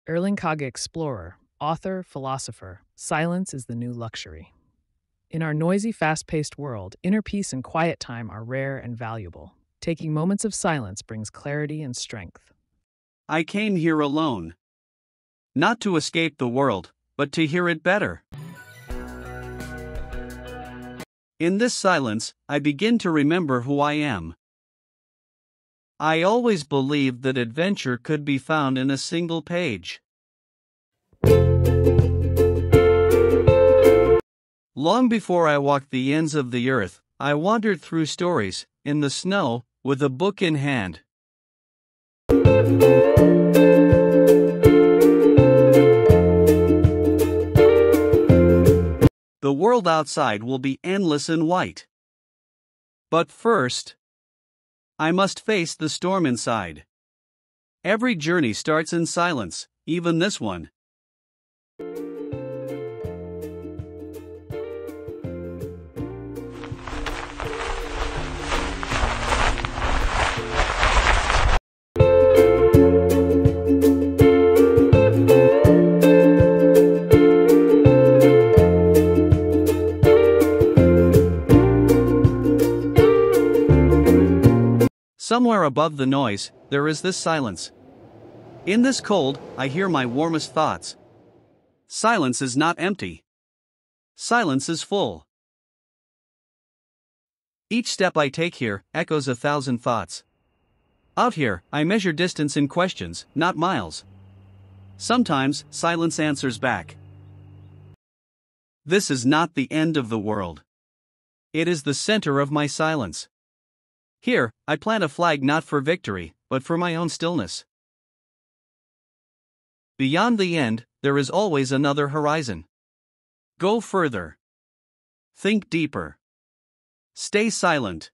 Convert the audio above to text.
Erling Kagge explorer, author, philosopher, silence is the new luxury. In our noisy, fast-paced world, inner peace and quiet time are rare and valuable. Taking moments of silence brings clarity and strength. I came here alone. Not to escape the world, but to hear it better. In this silence, I begin to remember who I am. I always believed that adventure could be found in a single page. Long before I walked the ends of the earth, I wandered through stories, in the snow, with a book in hand. The world outside will be endless and white. But first, I must face the storm inside. Every journey starts in silence, even this one. Somewhere above the noise, there is this silence. In this cold, I hear my warmest thoughts. Silence is not empty. Silence is full. Each step I take here echoes 1,000 thoughts. Out here, I measure distance in questions, not miles. Sometimes, silence answers back. This is not the end of the world. It is the center of my silence. Here, I plant a flag not for victory, but for my own stillness. Beyond the end, there is always another horizon. Go further. Think deeper. Stay silent.